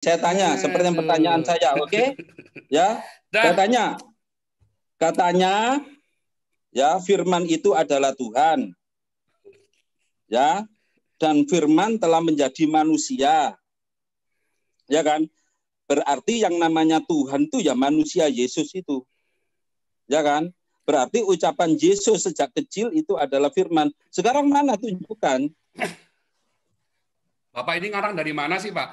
Saya tanya seperti pertanyaan saya, oke? Ya, saya tanya. Katanya ya firman itu adalah Tuhan. Ya. Dan firman telah menjadi manusia. Ya kan? Berarti yang namanya Tuhan itu ya manusia Yesus itu. Ya kan? Berarti ucapan Yesus sejak kecil itu adalah firman. Sekarang mana tunjukkan? Bapak ini ngarang dari mana sih, Pak?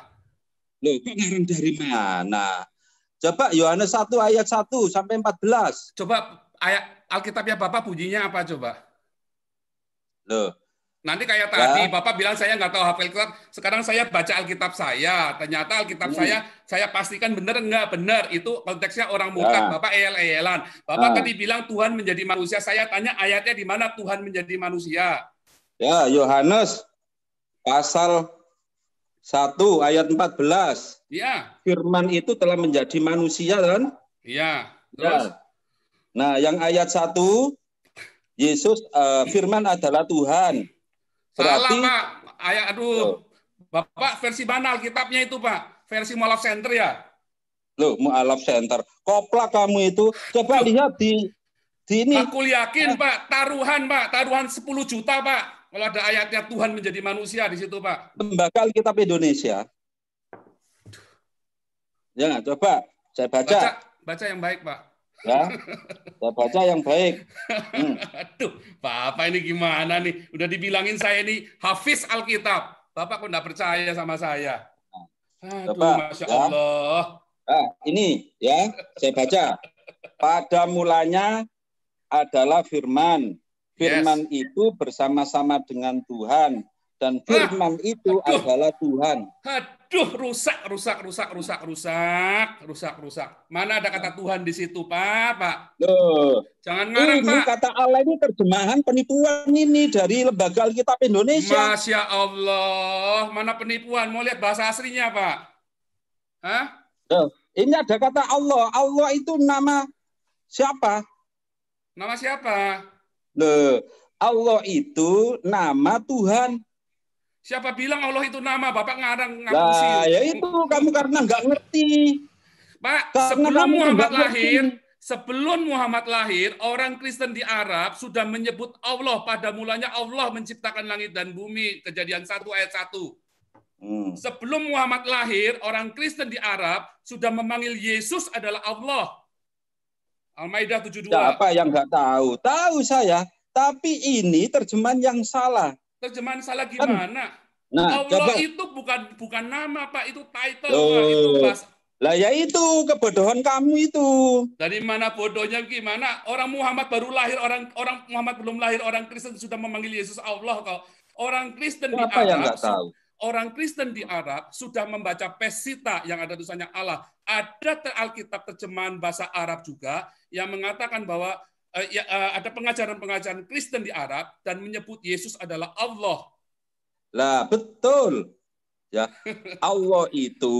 Loh, kok ngarang dari mana? Coba Yohanes 1 ayat 1 sampai 14. Coba ayat Alkitabnya Bapak bunyinya apa coba? Loh. Nanti kayak Ya. tadi, Bapak bilang saya nggak tahu hafal Alkitab. Sekarang saya baca Alkitab saya. Ternyata Alkitab saya pastikan benar nggak benar. Itu konteksnya orang murtad. Bapak eyel-eyelan. Bapak tadi bilang Tuhan menjadi manusia. Saya tanya ayatnya di mana Tuhan menjadi manusia. Ya, Yohanes pasal 1 ayat 14. Iya. Firman itu telah menjadi manusia kan? Iya. Terus? Ya. Nah, yang ayat 1 Yesus firman adalah Tuhan. Berarti, salah, Pak. Aduh. Bapak versi mana Alkitabnya itu, Pak? Versi Mualaf Center ya? Loh, Mualaf Center. Koplak kamu itu. Coba lihat di ini. Aku yakin, Pak. Taruhan, Pak. Taruhan 10 juta, Pak. Kalau ada ayatnya Tuhan menjadi manusia di situ, Pak. Lembaga Alkitab Indonesia. Ya, coba saya baca. Baca yang baik, Pak. Ya, saya baca yang baik. Aduh, Bapak ini gimana nih? Udah dibilangin saya ini hafiz Alkitab. Bapak kok nggak percaya sama saya? Aduh, coba, Masya Allah. Nah, ini ya, saya baca. Pada mulanya adalah firman. Firman itu bersama-sama dengan Tuhan. Dan firman itu adalah Tuhan. Aduh, rusak. Mana ada kata Tuhan di situ, Pak? Loh, jangan ngarang, ini Pak. Kata Allah ini terjemahan penipuan ini dari Lembaga Alkitab Indonesia. Masya Allah, mana penipuan? Mau lihat bahasa aslinya, Pak? Hah? Loh, ini ada kata Allah. Allah itu nama siapa? Nama siapa? Loh, Allah itu nama Tuhan. Siapa bilang Allah itu nama? Bapak ngarang ngapusi. Nah, ya itu kamu karena nggak ngerti. Pak, sebelum Muhammad lahir, orang Kristen di Arab sudah menyebut Allah. Pada mulanya Allah menciptakan langit dan bumi. Kejadian 1 ayat 1. Sebelum Muhammad lahir, orang Kristen di Arab sudah memanggil Yesus adalah Allah. Al-Maidah 72. Siapa yang nggak tahu? Tahu saya. Tapi ini terjemahan yang salah. Terjemahan salah gimana? Nah, Allah itu bukan nama, Pak. Itu title, Pak. Itu bahasa. Lah ya itu kebodohan kamu itu. Dari mana bodohnya gimana? Orang Muhammad baru lahir, orang Muhammad belum lahir, orang Kristen sudah memanggil Yesus Allah kok. Orang Kristen Siapa di yang Arab, nggak tahu? Orang Kristen di Arab sudah membaca Pesita yang ada tulisannya Allah. Ada Alkitab terjemahan bahasa Arab juga yang mengatakan bahwa ada pengajaran-pengajaran Kristen di Arab dan menyebut Yesus adalah Allah. Lah betul. Ya, Allah itu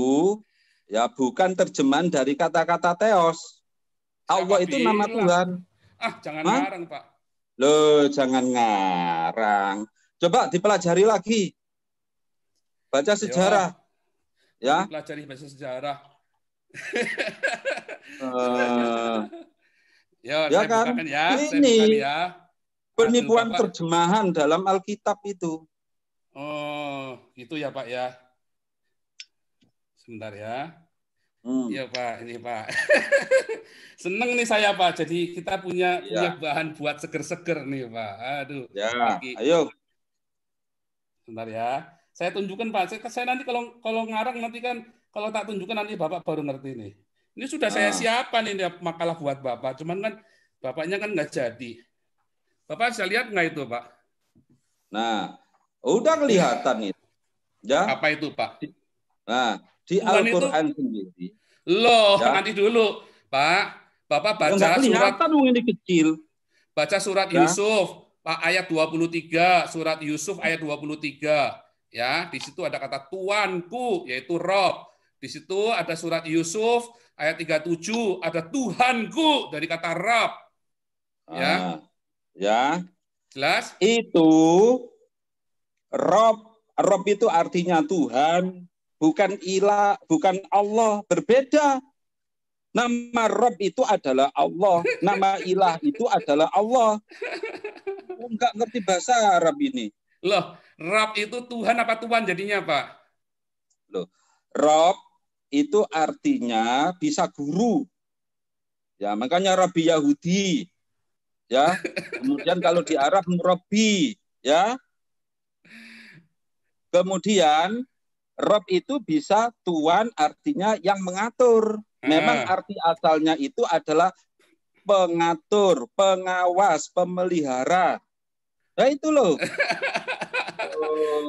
ya bukan terjemahan dari kata-kata theos. Allah itu nama Tuhan. Jangan ngarang, Pak. Loh, jangan ngarang. Coba dipelajari lagi. Baca sejarah. Ya. Pelajari bahasa sejarah. Ya kan? Ini penipuan terjemahan dalam Alkitab itu. Oh, gitu ya, Pak ya. Sebentar ya. Iya, Pak. Ini, Pak. Seneng nih saya, Pak. Jadi kita punya bahan buat seger-seger nih, Pak. Aduh. Ya, ayo. Sebentar ya. Saya tunjukkan, Pak. Saya nanti kalau ngarang nanti kan kalau tak tunjukkan nanti Bapak baru ngerti nih. Ini sudah saya siapkan ini makalah buat Bapak. Cuman kan Bapaknya kan nggak jadi. Bapak bisa lihat nggak itu, Pak? Nah, udah kelihatan itu. Ya. Apa itu, Pak? Nah, di Al-Quran sendiri. Loh, ya. Nanti dulu, Pak. Bapak baca surat ini kecil. Baca surat Yusuf, Pak, ayat 23, surat Yusuf ayat 23. Ya, di situ ada kata Tuanku, yaitu Rob. Di situ ada surat Yusuf ayat 37, ada Tuhanku dari kata Rob. Ya. Ya. Jelas? Itu Rob itu artinya Tuhan. bukan ilah, bukan Allah, berbeda. Nama Rob itu adalah Allah, nama ilah itu adalah Allah. Enggak ngerti bahasa Arab ini. Loh, Rob itu Tuhan apa Tuhan jadinya, Pak? Loh, Rob itu artinya bisa guru. Ya, makanya Rabbi Yahudi. Ya. Kemudian kalau di Arab Murabbi, ya. Kemudian Rob itu bisa tuan, artinya yang mengatur. Memang arti asalnya itu adalah pengatur, pengawas, pemelihara. Nah itu loh.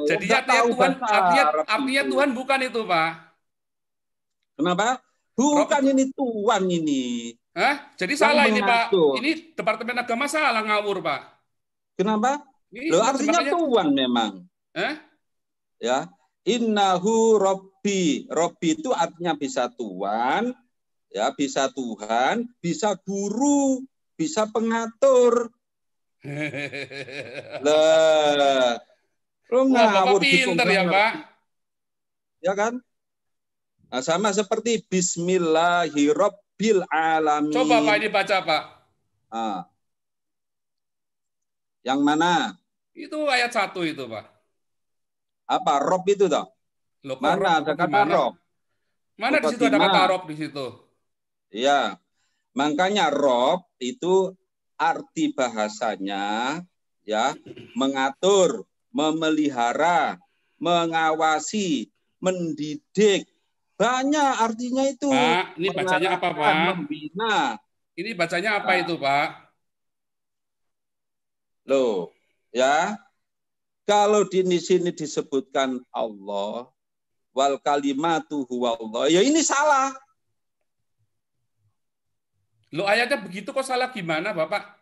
Jadi artinya Tuhan bukan itu, Pak. Kenapa? Bukan Rob, ini Tuhan ini. Hah? Jadi salah ini, Pak. Ini Departemen Agama salah ngawur, Pak. Kenapa? Loh, artinya Tuhan memang. Ya. Innahu Robbi. Robbi itu artinya bisa Tuhan, ya, bisa Tuhan, bisa guru, bisa pengatur. Lah, lu ngawur pinter ya, Pak. Ya kan? Nah, sama seperti Bismillahirabbil alamin. Coba Pak ini baca, Pak. Nah. Yang mana? Itu ayat 1 itu, Pak. Apa Rob itu toh? Loh, mana ada kata Rob? Mana di situ ada kata Rob di situ? Iya. Makanya Rob itu arti bahasanya ya mengatur, memelihara, mengawasi, mendidik. Banyak artinya itu. Pak, ini bacanya apa, Pak? Membina. Ini bacanya apa itu, Pak? Loh, ya. Kalau di sini disebutkan Allah, wal kalimatu huwallah, ya ini salah. Loh, ayatnya begitu kok salah gimana, Bapak?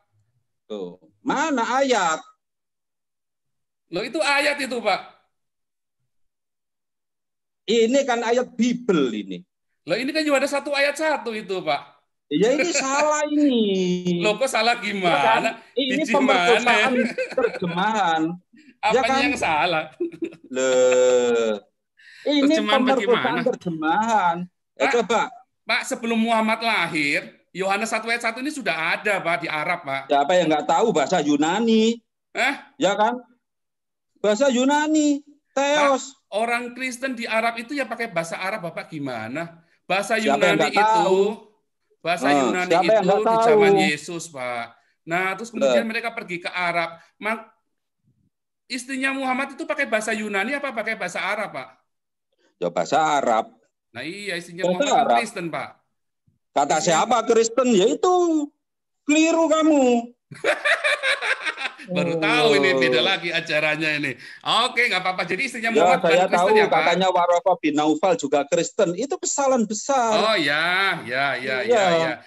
Tuh, mana ayat? Loh, itu ayat itu, Pak. Ini kan ayat Bible ini. Loh, ini kan juga ada satu ayat 1 itu, Pak. Ya ini salah ini. Loh, kok salah gimana? Ya kan? Ini pemerkosaan terjemahan. Apanya ya kan? yang salah? Loh. Ini pemerkosaan terjemahan. Pak, coba. Pak, sebelum Muhammad lahir, Yohanes 1 ayat 1 ini sudah ada, Pak, di Arab, Pak. Siapa yang nggak tahu bahasa Yunani? Ya kan? Bahasa Yunani, Theos. Pak, orang Kristen di Arab itu ya pakai bahasa Arab, Bapak gimana? Bahasa Yunani itu, di zaman Yesus, Pak. Nah, terus kemudian mereka pergi ke Arab. Istrinya Muhammad itu pakai bahasa Yunani apa pakai bahasa Arab, Pak? Ya bahasa Arab. Nah iya, istrinya Muhammad kan Kristen, Pak. Kata siapa Kristen? Ya itu. Keliru kamu. Baru tahu ini beda lagi acaranya ini. Oke, nggak apa-apa. Jadi istrinya ya, Muhammad saya Kristen tahu, ya, Pak? Katanya Waraqah bin Naufal juga Kristen. Itu kesalahan besar. Oh ya.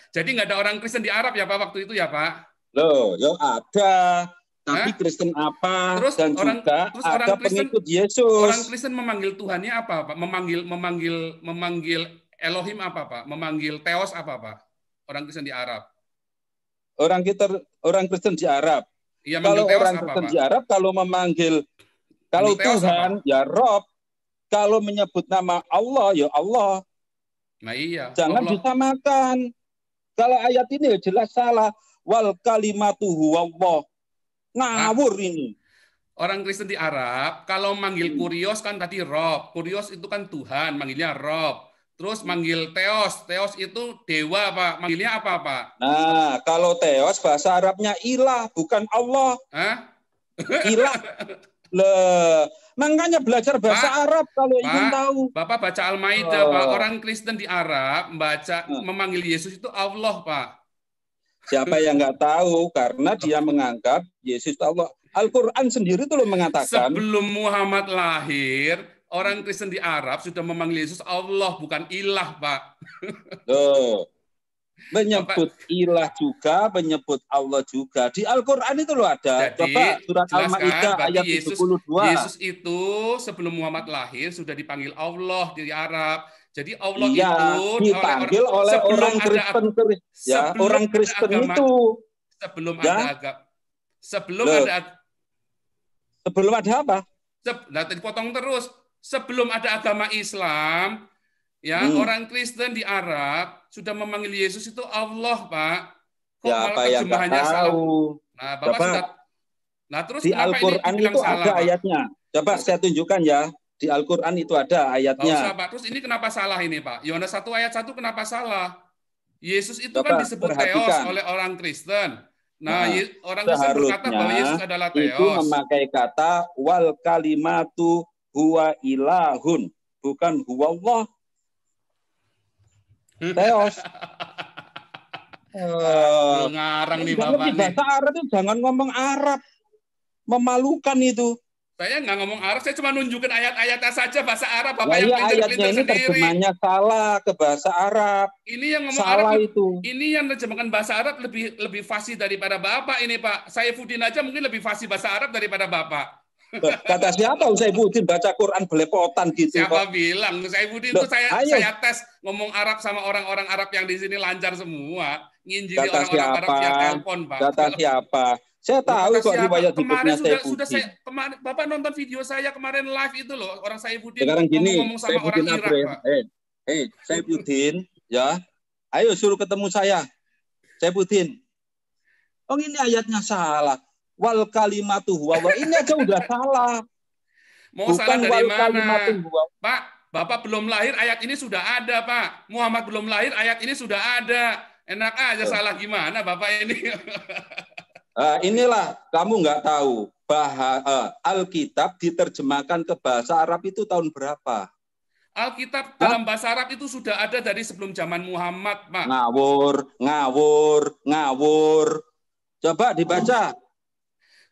Jadi nggak ada orang Kristen di Arab ya, Pak, waktu itu ya, Pak? Loh, ya ada. Tapi Kristen apa? Terus dan juga ada pengikut Yesus. Orang Kristen memanggil Tuhannya apa, Pak? Memanggil Elohim apa, Pak? Memanggil Theos apa, Pak? Orang Kristen di Arab. Orang Kristen di Arab. Iya, kalau orang apa, Kristen Pak? di Arab kalau memanggil Tuhan apa? Ya Rob. Kalau menyebut nama Allah ya Allah. Nah iya. Jangan Allah disamakan. Kalau ayat ini jelas salah. Wal kalimatu huwallah. Ngawur ini. Orang Kristen di Arab kalau manggil Kurios kan tadi Rob. Kurios itu kan Tuhan, manggilnya Rob. Terus manggil Theos. Theos itu dewa, Pak. Manggilnya apa, Pak? Nah, kalau Theos bahasa Arabnya ilah, bukan Allah. Ilah. Makanya belajar bahasa Arab kalau ingin tahu. Bapak baca Al-Maidah, Pak. Orang Kristen di Arab memanggil Yesus itu Allah, Pak. Siapa yang nggak tahu? Karena dia menganggap Yesus Allah. Al-Quran sendiri tuh mengatakan. Sebelum Muhammad lahir, orang Kristen di Arab sudah memanggil Yesus Allah, bukan ilah, Pak. Loh. Menyebut ilah juga, menyebut Allah juga. Di Al-Quran itu loh ada. Jadi, coba surat Al-Maidah ayat 72. Yesus itu sebelum Muhammad lahir sudah dipanggil Allah di Arab. Jadi Allah itu dipanggil oleh orang Kristen, ya, orang Kristen agama, itu. Sebelum ya? ada agama. Sebelum loh. ada Sebelum ada apa? Nah, dipotong terus. sebelum ada agama Islam, ya orang Kristen di Arab sudah memanggil Yesus itu Allah, Pak. Kok ya, malah apa yang nggak terjemahannya salah? tahu? Nah, Bapak Coba, sudah. Nah, terus di kenapa ini Al-Quran dibilang itu salah, ada Pak? ayatnya. Coba Terus, saya tunjukkan ya. Di Al-Quran itu ada nggak usah, ayatnya. Pak. Terus ini kenapa salah ini, Pak? Yohanes 1 ayat 1 kenapa salah? Yesus itu kan Coba disebut Theos perhatikan. oleh orang Kristen. Nah, Nah, orang Kristen berkata seharusnya bahwa Yesus adalah itu Theos. memakai kata wal kalimatu huwa ilahun, bukan huwa Allah. Theos. Aduh, ngarang nih Bapak nih. Bahasa Arab itu jangan ngomong Arab. Memalukan itu. Saya nggak ngomong Arab, saya cuma nunjukin ayat-ayatnya saja bahasa Arab. Bapak Nah, yang iya, ayatnya ini sendiri. terjemahnya salah ke bahasa Arab. Ini yang ngomong salah Arab itu. Ini yang terjemahkan bahasa Arab lebih fasih daripada Bapak ini, Pak. Saifuddin aja mungkin lebih fasih bahasa Arab daripada Bapak. Kata siapa Saifuddin baca Quran belepotan gitu? Siapa bilang? Saifuddin itu saya tes ngomong Arab sama orang-orang Arab yang di sini lancar semua. Nginjili orang-orang Arab via telepon, Pak. Kata siapa? Saya tahu kok riwayat hidupnya Saifuddin. Kemarin Bapak nonton video saya kemarin live itu loh, orang Saifuddin sekarang gini, ngomong sama orang Irak, Pak. Saifuddin, ya. Ayo suruh ketemu saya. Saifuddin. Oh, ini ayatnya salah. Wal kalimatu huwa. Ini aja udah salah. Mau salah dari mana? Pak, Bapak belum lahir ayat ini sudah ada, Pak. Muhammad belum lahir ayat ini sudah ada. Enak aja salah gimana Bapak ini? Inilah kamu nggak tahu. Alkitab diterjemahkan ke bahasa Arab itu tahun berapa? Alkitab dalam bahasa Arab itu sudah ada dari sebelum zaman Muhammad, Pak. Ngawur. Coba dibaca.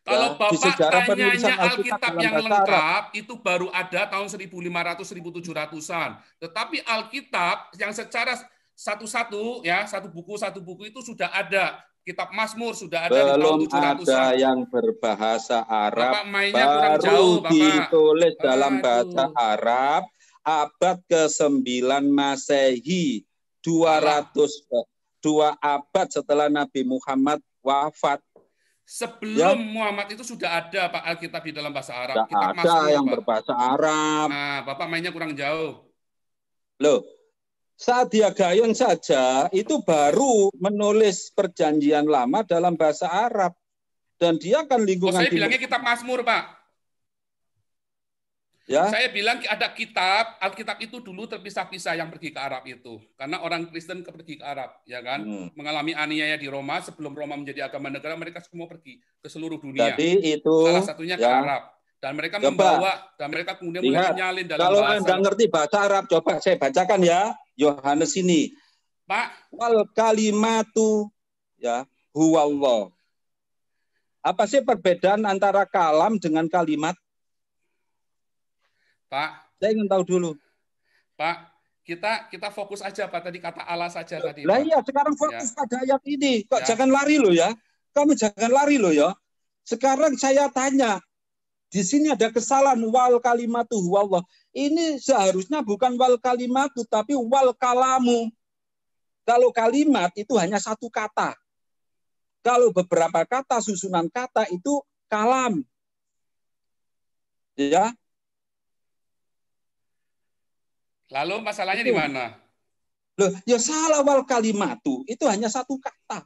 Kalau Bapak tanyanya Alkitab yang lengkap, itu baru ada tahun 1500-1700-an. Tetapi Alkitab yang secara satu-satu, ya satu buku itu sudah ada. Kitab Mazmur sudah ada di tahun 700-an. Belum ada yang berbahasa Arab. Bapak mainnya kurang jauh, Bapak. Ditulis dalam bahasa Arab abad ke-9 Masehi. 2 abad setelah Nabi Muhammad wafat. Sebelum Muhammad itu sudah ada Pak Alkitab di dalam bahasa Arab. Kitab Mazmur, yang berbahasa Arab. Nah, Bapak mainnya kurang jauh. Loh, Saadia Gayon saja itu baru menulis perjanjian lama dalam bahasa Arab. Dan dia kan lingkungan... saya bilangnya Kitab Mazmur, Pak. Ya. Saya bilang ada kitab, Alkitab itu dulu terpisah-pisah yang pergi ke Arab itu. Karena orang Kristen pergi ke Arab, ya kan? Mengalami aniaya di Roma, sebelum Roma menjadi agama negara, mereka semua pergi ke seluruh dunia. Jadi itu salah satunya ke Arab. Dan mereka membawa, dan mereka kemudian mulai menyalin dalam kalau bahasa. Anda ngerti bahasa Arab, coba saya bacakan ya. Yohanes ini. Pak. Wal kalimatu, ya, huwallah. Apa sih perbedaan antara kalam dengan kalimat? Pak, saya ingin tahu dulu. Pak, kita fokus aja Pak tadi kata Allah saja tadi. Lah iya, sekarang fokus pada ayat ini. Kok jangan lari loh ya. Kamu jangan lari loh ya. Sekarang saya tanya, di sini ada kesalahan wal kalimatu huwallah. Ini seharusnya bukan wal kalimatu tapi wal kalamu. Kalau kalimat itu hanya satu kata. Kalau beberapa kata susunan kata itu kalam. Ya. Lalu masalahnya di mana? Loh, ya salah wal kalimatu. Itu hanya satu kata.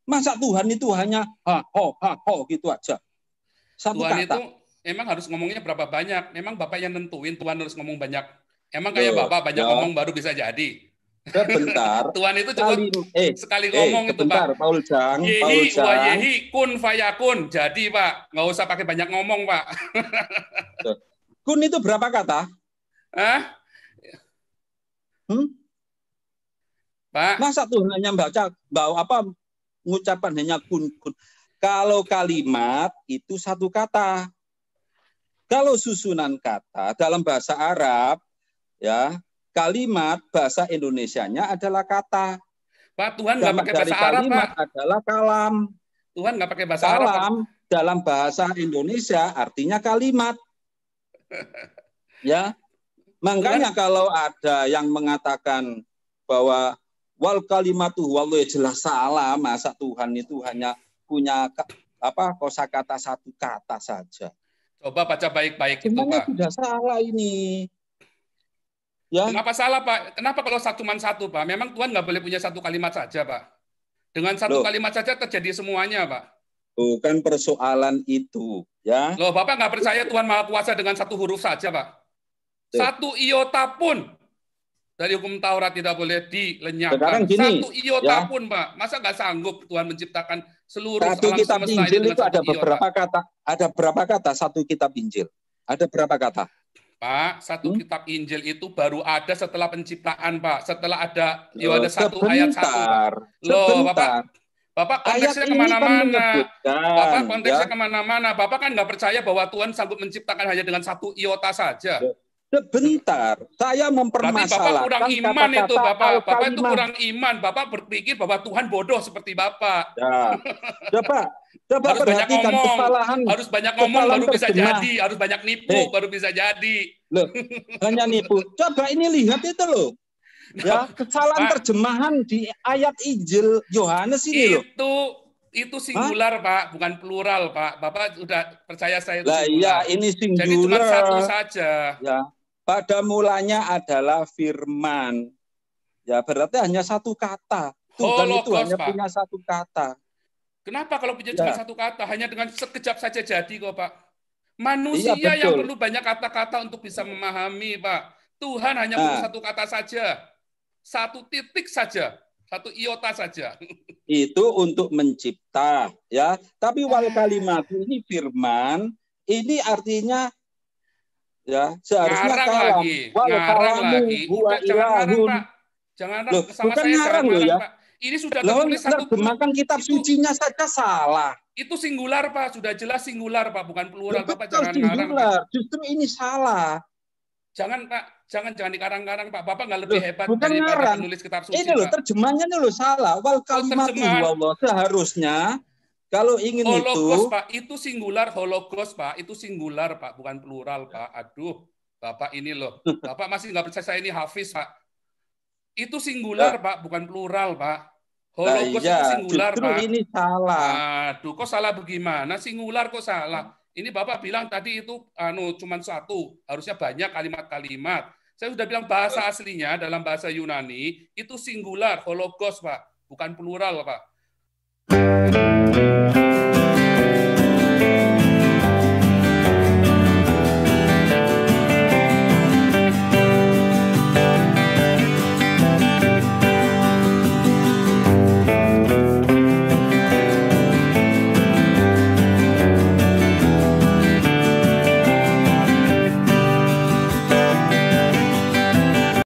Masa Tuhan itu hanya ha-ho gitu aja. Satu Tuhan kata. itu emang harus ngomongnya berapa banyak? Memang Bapak yang nentuin Tuhan harus ngomong banyak. Emang kayak Bapak banyak ngomong baru bisa jadi? Sebentar. Tuhan itu cukup sekali ngomong itu Pak. Paul Jang. Yehi wa yehi kun fayakun. Jadi Pak, nggak usah pakai banyak ngomong Pak. Kun itu berapa kata? Pak, masa Tuhan hanya mengucapkan hanya kun. Kalau kalimat itu satu kata. Kalau susunan kata dalam bahasa Arab, ya kalimat bahasa Indonesianya adalah kata. Pak, Tuhan nggak pakai bahasa Arab, Pak. Adalah kalam. Tuhan nggak pakai bahasa Arab. Kalam dalam bahasa Indonesia artinya kalimat. Ya. Makanya kalau ada yang mengatakan bahwa wal kalimatu huwallah, jelas salah. Masa Tuhan itu hanya punya kosakata satu kata saja. Coba baca baik-baik itu, Semuanya Pak. sudah salah ini. Ya. Kenapa salah, Pak? Kenapa kalau cuma satu, Pak? Memang Tuhan nggak boleh punya satu kalimat saja, Pak. Dengan satu kalimat saja terjadi semuanya, Pak. Bukan persoalan itu, ya. Loh, Bapak nggak percaya Tuhan Maha Kuasa dengan satu huruf saja, Pak? Satu iota pun dari hukum Taurat tidak boleh dilenyapkan. Satu iota pun, Pak. Masa nggak sanggup Tuhan menciptakan seluruh satu alam kitab semesta Injil ini itu dengan ada satu beberapa iota? kata. Ada berapa kata satu kitab Injil? Ada berapa kata? Pak, satu kitab Injil itu baru ada setelah penciptaan, Pak. Setelah ada Yohanes 1 ayat 1, Pak. Loh, Bapak konteksnya kemana-mana. Bapak konteksnya kemana-mana. Bapak kan nggak percaya bahwa Tuhan sanggup menciptakan hanya dengan satu iota saja. Sebentar, saya mempermasalahkan. Berarti Bapak kurang iman itu, Bapak. Bapak itu kurang iman. Bapak berpikir bahwa Tuhan bodoh seperti Bapak. Ya, Coba harus banyak ngomong, harus banyak ngomong baru bisa jadi, harus banyak nipu baru bisa jadi. Loh, hanya nipu. Coba ini lihat itu loh. Ya, kesalahan terjemahan di ayat Injil Yohanes ini loh. Itu singular, Pak, bukan plural, Pak. Bapak sudah percaya saya itu singular. Iya, ini singular. Jadi cuma satu saja. Ya. Pada mulanya adalah firman. Ya, berarti hanya satu kata. Tuhan itu hanya punya satu kata. Kenapa kalau punya cuma satu kata? Hanya dengan sekejap saja jadi kok, Pak. Manusia yang perlu banyak kata-kata untuk bisa memahami, Pak. Tuhan hanya perlu satu kata saja. Satu titik saja. Satu iota saja. Itu untuk mencipta, ya. Tapi wal kalimat ini firman, ini artinya ya seharusnya kalam. Wal kalamu huwa ilahun. Jangan sama saya ngarang loh ya. Pak. Ini sudah tertulis satu terjemahkan kitab sucinya saja salah. Itu singular, Pak. Sudah jelas singular, Pak, bukan plural. Betul, Bapak jangan ngarang. Justru ini salah. Jangan, Pak. Jangan dikarang-karang, Pak. Bapak nggak lebih hebat daripada ngarang. penulis kitab suci, ini loh, Pak. Terjemahannya loh salah. Wal kalimatu Allah. Seharusnya kalau ingin hologos, Pak, itu singular. Hologos, Pak, itu singular, Pak, bukan plural, Pak. Aduh, Bapak ini loh. Bapak masih nggak percaya saya ini hafiz, Pak. Itu singular, Pak, bukan plural, Pak. Hologos itu singular, Pak. Ini salah. Aduh, kok salah bagaimana? Singular kok salah. Ini Bapak bilang tadi itu cuma satu, harusnya banyak kalimat-kalimat. Saya sudah bilang bahasa aslinya dalam bahasa Yunani itu singular, hologos, Pak, bukan plural, Pak.